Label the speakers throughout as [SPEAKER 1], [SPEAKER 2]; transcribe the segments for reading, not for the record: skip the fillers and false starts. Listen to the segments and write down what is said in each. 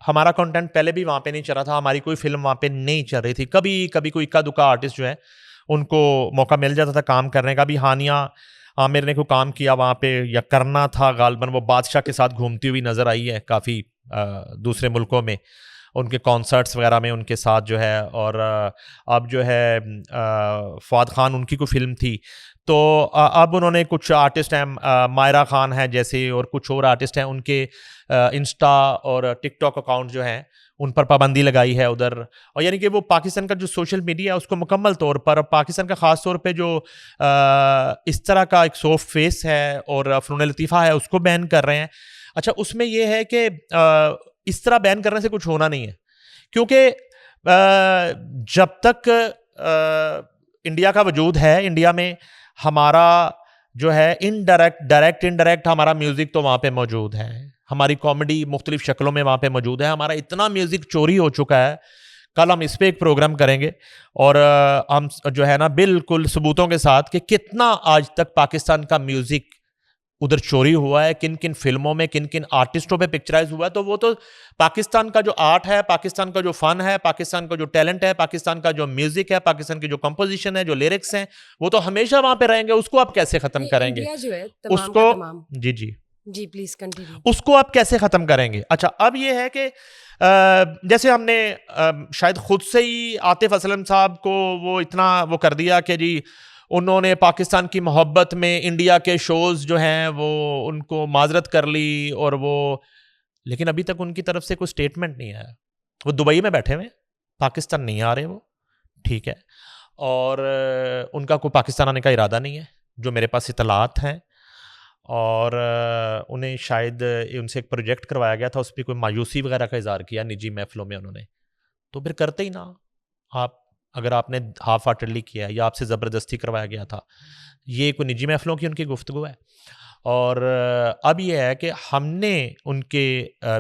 [SPEAKER 1] ہمارا کنٹینٹ پہلے بھی وہاں پہ نہیں چل رہا تھا, ہماری کوئی فلم وہاں پہ نہیں چل رہی تھی. کبھی کبھی کوئی اکا دکا آرٹسٹ جو ہے ان کو موقع مل جاتا تھا کام کرنے کا. بھی ہانیہ عامر نے کوئی کام کیا وہاں پہ یا کرنا تھا غالباً, وہ بادشاہ کے ساتھ گھومتی ہوئی نظر آئی ہے کافی دوسرے ملکوں میں ان کے کانسرٹس وغیرہ میں ان کے ساتھ جو ہے. اور اب جو ہے فواد خان ان کی کوئی فلم تھی, تو اب انہوں نے کچھ آرٹسٹ ہیں مائرہ خان ہے جیسے, اور کچھ اور آرٹسٹ ہیں, ان کے انسٹا اور ٹک ٹاک اکاؤنٹ جو ہیں ان پر پابندی لگائی ہے ادھر. اور یعنی کہ وہ پاکستان کا جو سوشل میڈیا ہے اس کو مکمل طور پر پاکستان کا خاص طور پہ جو اس طرح کا ایک سافٹ فیس ہے اور فنون لطیفہ ہے اس کو بین کر رہے ہیں. اچھا اس میں یہ ہے کہ اس طرح بین کرنے سے کچھ ہونا نہیں ہے, کیونکہ جب تک انڈیا کا وجود ہے, انڈیا میں ہمارا جو ہے ڈائریکٹ ہمارا میوزک تو وہاں پہ موجود ہے, ہماری کامیڈی مختلف شکلوں میں وہاں پہ موجود ہے. ہمارا اتنا میوزک چوری ہو چکا ہے, کل ہم اس پہ ایک پروگرام کریں گے اور ہم جو ہے نا بالکل ثبوتوں کے ساتھ کہ کتنا آج تک پاکستان کا میوزک ادھر چوری ہوا ہے, کن کن فلموں میں کن کن آرٹسٹوں پہ پکچرائز ہوا ہے. تو وہ تو پاکستان کا جو آرٹ ہے, پاکستان کا جو فن ہے, پاکستان کا جو ٹیلنٹ ہے, پاکستان کا جو میوزک ہے, پاکستان کی جو کمپوزیشن ہے, جو لیرکس ہیں, وہ تو ہمیشہ وہاں پہ رہیں گے. اس کو آپ کیسے ختم کریں گے؟ اس کو جی پلیز کنٹینیو, اس کو آپ کیسے ختم کریں گے؟ اچھا اب یہ ہے کہ جیسے ہم نے شاید خود سے ہی عاطف اسلم صاحب کو وہ اتنا وہ کر دیا کہ جی انہوں نے پاکستان کی محبت میں انڈیا کے شوز جو ہیں وہ ان کو معذرت کر لی, اور وہ لیکن ابھی تک ان کی طرف سے کوئی سٹیٹمنٹ نہیں آیا. وہ دبئی میں بیٹھے ہوئے, پاکستان نہیں آ رہے وہ, ٹھیک ہے, اور ان کا کوئی پاکستان آنے کا ارادہ نہیں ہے جو میرے پاس اطلاعات ہیں. اور انہیں شاید ان سے ایک پروجیکٹ کروایا گیا تھا, اس پہ کوئی مایوسی وغیرہ کا اظہار کیا نجی محفلوں میں انہوں نے, تو پھر کرتے ہی نا آپ, اگر آپ نے ہاف ہارٹڈلی کیا یا آپ سے زبردستی کروایا گیا تھا. یہ کوئی نجی محفلوں کی ان کی گفتگو ہے. اور اب یہ ہے کہ ہم نے ان کے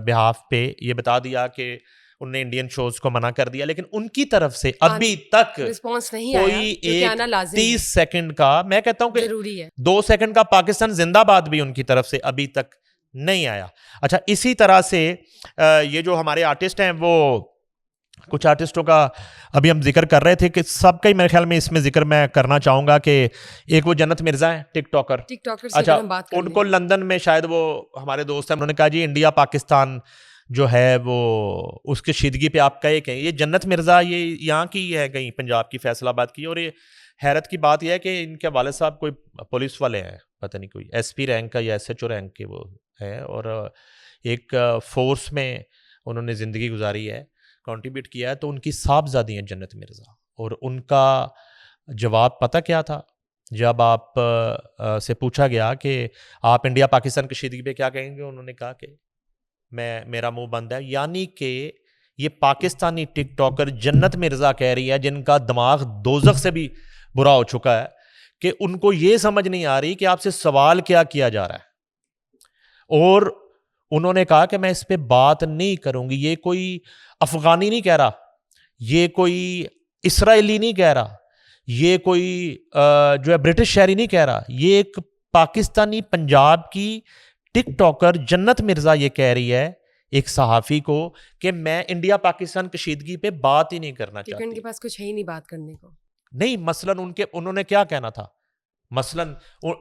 [SPEAKER 1] بہاف پہ یہ بتا دیا کہ انہوں نے انڈین شوز کو منع کر دیا, لیکن ان کی طرف سے ابھی تک
[SPEAKER 2] رسپانس نہیں
[SPEAKER 1] کوئی ایک 30 سیکنڈ کا, میں کہتا ہوں کہ 2 سیکنڈ کا پاکستان زندہ باد بھی ان کی طرف سے ابھی تک نہیں آیا. اچھا اسی طرح سے یہ جو ہمارے آرٹسٹ ہیں, وہ کچھ آرٹسٹوں کا ابھی ہم ذکر کر رہے تھے کہ سب کا ہی میرے خیال میں اس میں ذکر میں کرنا چاہوں گا کہ ایک وہ جنت مرزا ہیں ٹک ٹاکر. اچھا ان کو لندن میں شاید وہ ہمارے دوست ہیں, انہوں نے کہا جی انڈیا پاکستان جو ہے وہ اس کے شیدگی پہ آپ کہیں یہ جنت مرزا یہ یہاں کی ہے کہیں پنجاب کی فیصل آباد کی. اور یہ حیرت کی بات یہ ہے کہ ان کے والد صاحب کوئی پولیس والے ہیں, پتہ نہیں کوئی ایس پی رینک کا یا ایس ایچ او رینک کے وہ ہیں, اور ایک فورس میں انہوں نے زندگی گزاری ہے, کنٹریبیوٹ کیا ہے. تو ان کی صاحبزادی ہیں جنت مرزا, اور ان کا جواب پتہ کیا تھا جب آپ سے پوچھا گیا کہ آپ انڈیا پاکستان کشیدگی پہ کیا کہیں گے؟ انہوں نے کہا کہ میرا منہ بند ہے. یعنی کہ یہ پاکستانی ٹک ٹاکر جنت مرزا کہہ رہی ہے, جن کا دماغ دوزخ سے بھی برا ہو چکا ہے, کہ ان کو یہ سمجھ نہیں آ رہی کہ آپ سے سوال کیا جا رہا ہے. اور انہوں نے کہا کہ میں اس پہ بات نہیں کروں گی. یہ کوئی افغانی نہیں کہہ رہا, یہ کوئی اسرائیلی نہیں کہہ رہا, یہ کوئی جو ہے برٹش شہری نہیں کہہ رہا, یہ ایک پاکستانی پنجاب کی ٹک ٹاکر جنت مرزا یہ کہہ رہی ہے ایک صحافی کو کہ میں انڈیا پاکستان کشیدگی پہ بات ہی نہیں کرنا چاہتی.
[SPEAKER 2] ان کے پاس کچھ ہے ہی نہیں بات کرنے کو.
[SPEAKER 1] نہیں, مثلاً انہوں نے کیا کہنا تھا, مثلاً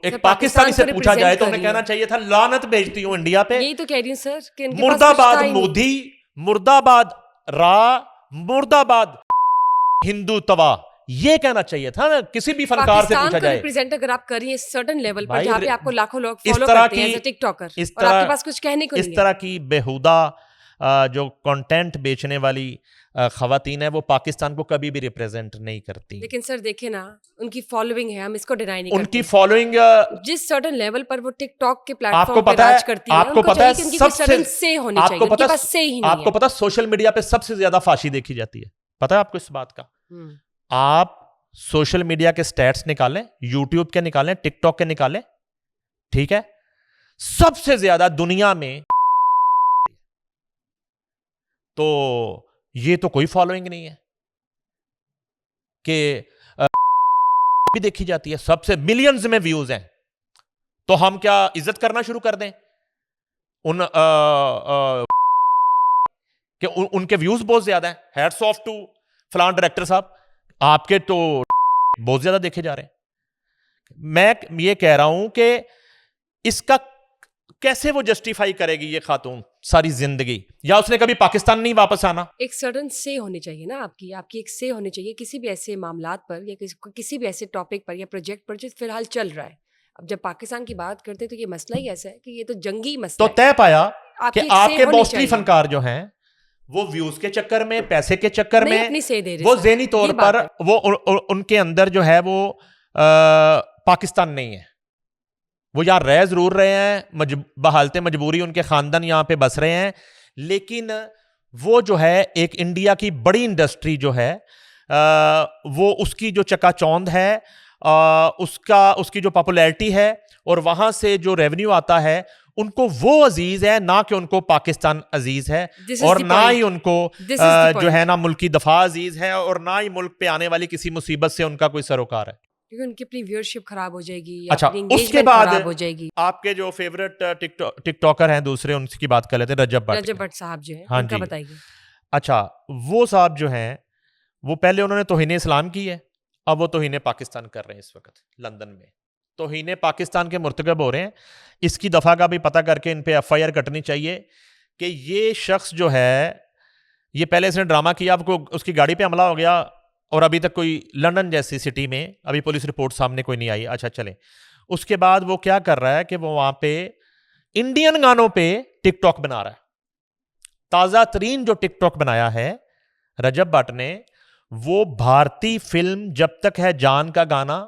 [SPEAKER 1] ایک پاکستانی سے پوچھا جائے تو انہیں کہنا چاہیے تھا لعنت بھیجتی ہوں انڈیا پہ,
[SPEAKER 2] یہی تو کہہ رہی ہوں سر کہ
[SPEAKER 1] مرد آباد مودی, مرد آباد را, مرد آباد ہندو توا, یہ کہنا چاہیے تھا نا کسی بھی فنکار سے پوچھا جائے.
[SPEAKER 2] ریپرزینٹ اگر آپ کریے سرٹن لیول پر جہاں پہ آپ کو لاکھوں لوگ فالو کرتے ہیں ایز اے ٹک ٹاکر, اور آپ کے پاس کچھ کہنے کو نہیں ہے.
[SPEAKER 1] اس طرح کی بیہودہ جو کنٹینٹ بیچنے والی خواتین ہیں وہ پاکستان کو کبھی بھی ریپرزینٹ نہیں کرتی.
[SPEAKER 2] لیکن سر دیکھیں نا ان کی فالوئنگ ہے, ہم اس کو ڈینائی نہیں
[SPEAKER 1] کرتے.
[SPEAKER 2] ان
[SPEAKER 1] کی فالوئنگ
[SPEAKER 2] جس سرٹن لیول پر وہ ٹک ٹاک کے پلیٹ فارم پہ راج کرتی ہے, آپ کو پتہ ہے سب سے ہونی چاہیے, ان کے پاس سے ہی نہیں ہے.
[SPEAKER 1] آپ کو پتہ سوشل میڈیا پہ سب سے زیادہ فحاشی دیکھی جاتی ہے, پتہ ہے آپ کو اس بات کا؟ آپ سوشل میڈیا کے سٹیٹس نکالیں, یوٹیوب کے نکالیں, ٹک ٹاک کے نکالیں, ٹھیک ہے, سب سے زیادہ دنیا میں. تو یہ تو کوئی فالوئنگ نہیں ہے کہ بھی دیکھی جاتی ہے, سب سے ملینز میں ویوز ہیں. تو ہم کیا عزت کرنا شروع کر دیں ان کہ ان کے ویوز بہت زیادہ ہیں. ہیٹس آف ٹو فلان ڈائریکٹر صاحب, آپ کے تو بہت زیادہ دیکھے جا رہے ہیں. میں یہ کہہ رہا ہوں کہ اس کا کیسے وہ جسٹیفائی کرے گی یہ خاتون ساری زندگی, یا اس نے کبھی پاکستان نہیں واپس آنا؟
[SPEAKER 2] ایک سڈن سے ہونی چاہیے نا آپ کی ایک سے ہونی چاہیے کسی بھی ایسے معاملات پر یا کسی بھی ایسے ٹاپک پر یا پروجیکٹ پر جو فی الحال چل رہا ہے. اب جب پاکستان کی بات کرتے ہیں تو یہ مسئلہ ہی ایسا ہے کہ یہ تو جنگی مسئلہ
[SPEAKER 1] تو طے پایا کہ آپ کے موسٹلی
[SPEAKER 2] چاہیے.
[SPEAKER 1] فنکار جو ہیں وہ ویوز کے چکر میں, پیسے کے چکر میں,
[SPEAKER 2] اپنی سے دے رہے,
[SPEAKER 1] وہ ذہنی طور پر وہ ان کے اندر جو ہے وہ پاکستان نہیں ہے. وہ یہاں رہ ضرور رہے ہیں, بحالت مجبوری ان کے خاندان یہاں پہ بس رہے ہیں, لیکن وہ جو ہے ایک انڈیا کی بڑی انڈسٹری جو ہے وہ اس کی جو چکا چوند ہے, اس کی جو پاپولیرٹی ہے اور وہاں سے جو ریونیو آتا ہے, ان کو وہ عزیز ہے, نہ کہ ان کو پاکستان عزیز ہے, اور نہ ہی ان کو جو ہے نا ملکی دفاع عزیز ہے, اور نہ ہی ملک پہ آنے والی کسی مصیبت سے ان کا کوئی سروکار ہے,
[SPEAKER 2] کیونکہ ان کی اپنی ویورشپ خراب ہو جائے گی.
[SPEAKER 1] اچھا, اس کے بعد آپ کے جو فیورٹ ٹک ٹاکر ہیں دوسرے, ان کی بات کر لیتے ہیں, رجب
[SPEAKER 2] بٹ صاحب جو ہیں, ان کا بتائیے.
[SPEAKER 1] اچھا, وہ صاحب جو ہیں وہ پہلے انہوں نے توہین اسلام کی ہے, اب وہ توہین پاکستان کر رہے ہیں اس وقت لندن میں, توہین پاکستان کے مرتکب ہو رہے ہیں. اس کی دفعہ کا بھی پتہ کر کے ان پہ ایف آئی آر کٹنی چاہیے کہ یہ شخص جو ہے, یہ پہلے اس نے ڈرامہ کیا, آپ کو اس کی گاڑی پہ حملہ ہو گیا, اور ابھی تک کوئی لندن جیسی سٹی میں ابھی پولیس رپورٹ سامنے کوئی نہیں آئی. اچھا چلیں, اس کے بعد وہ کیا کر رہا ہے کہ وہ وہاں پہ انڈین گانوں پہ ٹک ٹاک بنا رہا ہے. تازہ ترین جو ٹک ٹاک بنایا ہے رجب بٹ نے, وہ بھارتی فلم جب تک ہے جان کا گانا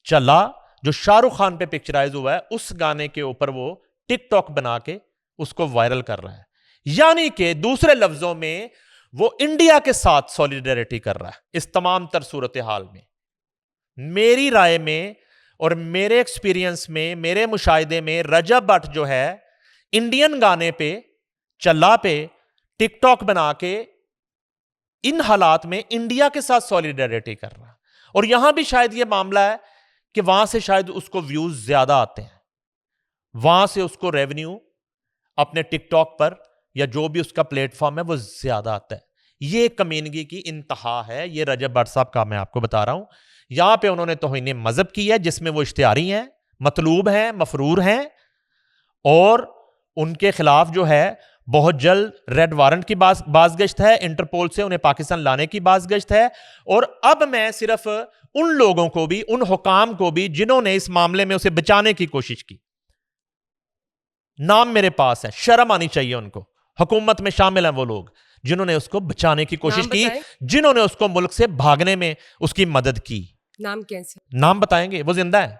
[SPEAKER 1] چلا جو شاہ رخ خان پہ پکچرائز ہوا ہے, اس گانے کے اوپر وہ ٹک ٹاک بنا کے اس کو وائرل کر رہا ہے. یعنی کہ دوسرے لفظوں میں وہ انڈیا کے ساتھ سولیڈریٹی کر رہا ہے اس تمام تر صورتحال میں. میری رائے میں اور میرے ایکسپیرینس میں, میرے مشاہدے میں, رجب بٹ جو ہے انڈین گانے پہ چلا پہ ٹک ٹاک بنا کے ان حالات میں انڈیا کے ساتھ سولیڈریٹی کر رہا ہے. اور یہاں بھی شاید یہ معاملہ ہے کہ وہاں سے شاید اس کو ویوز زیادہ آتے ہیں, وہاں سے اس کو ریونیو اپنے ٹک ٹاک پر یا جو بھی اس کا پلیٹ فارم ہے وہ زیادہ آتا ہے. یہ کمینگی کی انتہا ہے. یہ رجب بٹ صاحب کا میں آپ کو بتا رہا ہوں. یہاں پہ انہوں نے توہین مذہب کی ہے جس میں وہ اشتہاری ہیں, مطلوب ہیں, مفرور ہیں, اور ان کے خلاف جو ہے بہت جلد ریڈ وارنٹ کی بازگشت ہے, انٹرپول سے انہیں پاکستان لانے کی بازگشت ہے. اور اب میں صرف ان لوگوں کو بھی, ان حکام کو بھی جنہوں نے اس معاملے میں اسے بچانے کی کوشش کی, نام میرے پاس ہے, شرم آنی چاہیے ان کو. حکومت میں شامل ہیں وہ لوگ جنہوں نے اس کو بچانے کی کوشش کی, جنہوں نے اس کو ملک سے بھاگنے میں اس کی مدد کی.
[SPEAKER 2] نام کیسے؟
[SPEAKER 1] نام بتائیں گے, وہ زندہ ہیں,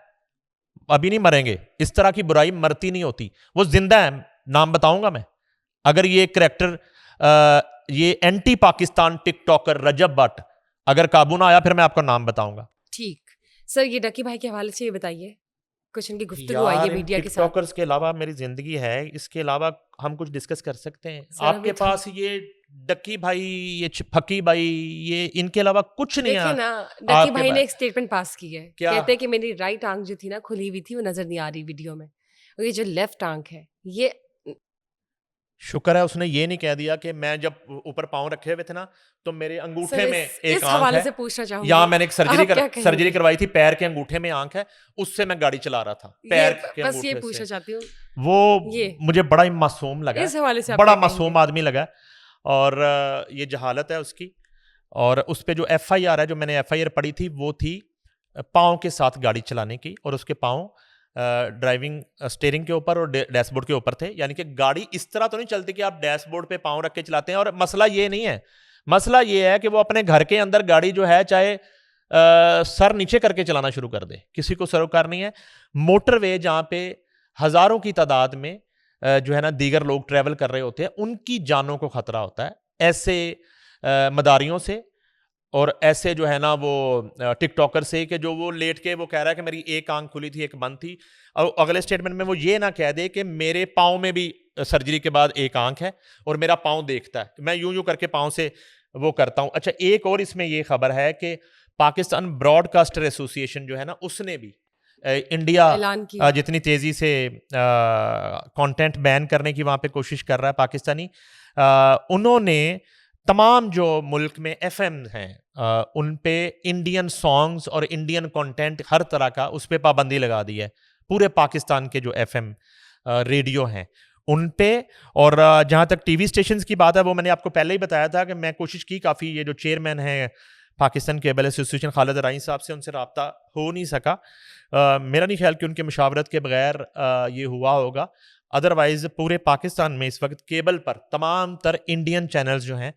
[SPEAKER 1] ابھی نہیں مریں گے. اس طرح کی برائی مرتی نہیں ہوتی, وہ زندہ ہیں. نام بتاؤں گا میں. اگر یہ کریکٹر یہ anti Pakistan TikToker Rajab Butt اگر قابو نہ آیا, پھر میں آپ کو نام بتاؤں گا.
[SPEAKER 2] ٹھیک سر, یہ ڈکی بھائی کے حوالے سے یہ بتائیے, کچھ ان کی گفتگو آئی ہے میڈیا کے ساتھ.
[SPEAKER 1] ٹک ٹاکرز کے علاوہ میری زندگی ہے, اس کے علاوہ ہم کچھ ڈسکس کر سکتے ہیں. آپ کے پاس یہ ڈکی بھائی, یہ پھکی بھائی, یہ ان کے علاوہ کچھ نہیں ہے.
[SPEAKER 2] دیکھیں نا, ڈکی بھائی نے ایک اسٹیٹمنٹ پاس کی ہے, کہتے ہیں کہ میری رائٹ آنکھ جو تھی نا کھلی ہوئی تھی, وہ نظر نہیں آ رہی ویڈیو میں, اور یہ جو لیفٹ آنکھ ہے یہ
[SPEAKER 1] شکر ہے اس نے یہ نہیں کہہ دیا کہ میں جب اوپر پاؤں رکھے ہوئے تھے نا تو میرے انگوٹھے میں ایک آنکھ ہے.
[SPEAKER 2] سے پوچھنا چاہوں گا,
[SPEAKER 1] یہاں میں نے ایک سرجری کروائی تھی, پیر کے انگوٹھے میں آنکھ ہے, اس سے میں گاڑی چلا رہا تھا پیر کے
[SPEAKER 2] بس یہ پوچھنا چاہتی ہوں.
[SPEAKER 1] وہ مجھے بڑا ہی معصوم لگا,
[SPEAKER 2] اس حوالے سے
[SPEAKER 1] بڑا معصوم آدمی لگا, اور یہ جہالت ہے اس کی. اور اس پہ جو ایف آئی آر ہے, جو میں نے ایف آئی آر پڑھی تھی, وہ تھی پاؤں کے ساتھ گاڑی چلانے کی, اور اس کے پاؤں ڈرائیونگ اسٹیئرنگ کے اوپر اور ڈیش بورڈ کے اوپر تھے. یعنی کہ گاڑی اس طرح تو نہیں چلتی کہ آپ ڈیش بورڈ پہ پاؤں رکھ کے چلاتے ہیں. اور مسئلہ یہ نہیں ہے, مسئلہ یہ ہے کہ وہ اپنے گھر کے اندر گاڑی جو ہے چاہے سر نیچے کر کے چلانا شروع کر دے, کسی کو سروکار نہیں ہے. موٹر وے جہاں پہ ہزاروں کی تعداد میں جو ہے نا دیگر لوگ ٹریول کر رہے ہوتے ہیں, ان کی جانوں کو خطرہ ہوتا ہے ایسے مداریوں سے, اور ایسے جو ہے نا وہ ٹک ٹاکر سے, کہ جو وہ لیٹ کے وہ کہہ رہا ہے کہ میری ایک آنکھ کھلی تھی ایک بند تھی, اور اگلے اسٹیٹمنٹ میں وہ یہ نہ کہہ دے کہ میرے پاؤں میں بھی سرجری کے بعد ایک آنکھ ہے اور میرا پاؤں دیکھتا ہے, میں یوں کر کے پاؤں سے وہ کرتا ہوں. اچھا, ایک اور اس میں یہ خبر ہے کہ پاکستان براڈ کاسٹر ایسوسی ایشن جو ہے نا, اس نے بھی انڈیا جتنی تیزی سے کانٹینٹ بین کرنے کی وہاں پہ کوشش کر رہا ہے پاکستانی, انہوں نے تمام جو ملک میں ایف ایم ہیں ان پہ انڈین سانگز اور انڈین کانٹینٹ ہر طرح کا اس پہ پابندی لگا دی ہے. پورے پاکستان کے جو ایف ایم ریڈیو ہیں ان پہ. اور جہاں تک ٹی وی اسٹیشنز کی بات ہے وہ میں نے آپ کو پہلے ہی بتایا تھا کہ میں کوشش کی کافی, یہ جو چیئرمین ہیں پاکستان کیبل ایسوسیشن خالد رائیں صاحب سے, ان سے رابطہ ہو نہیں سکا. میرا نہیں خیال کہ ان کے مشاورت کے بغیر یہ ہوا ہوگا. ادروائز پورے پاکستان میں اس وقت کیبل پر تمام تر انڈین چینلز جو ہیں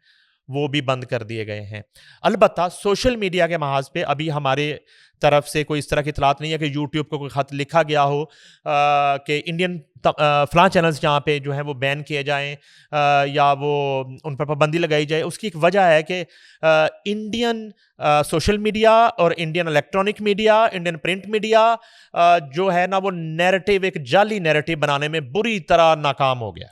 [SPEAKER 1] وہ بھی بند کر دیے گئے ہیں. البتہ سوشل میڈیا کے محاذ پہ ابھی ہمارے طرف سے کوئی اس طرح کی اطلاعات نہیں ہے کہ یوٹیوب کو کوئی خط لکھا گیا ہو کہ انڈین فلاں چینلز جہاں پہ جو ہیں وہ بین کیے جائیں یا وہ ان پر پابندی لگائی جائے. اس کی ایک وجہ ہے کہ انڈین سوشل میڈیا اور Indian electronic media, Indian print media جو ہے نا وہ نیریٹو, ایک جعلی نیریٹو بنانے میں بری طرح ناکام ہو گیا.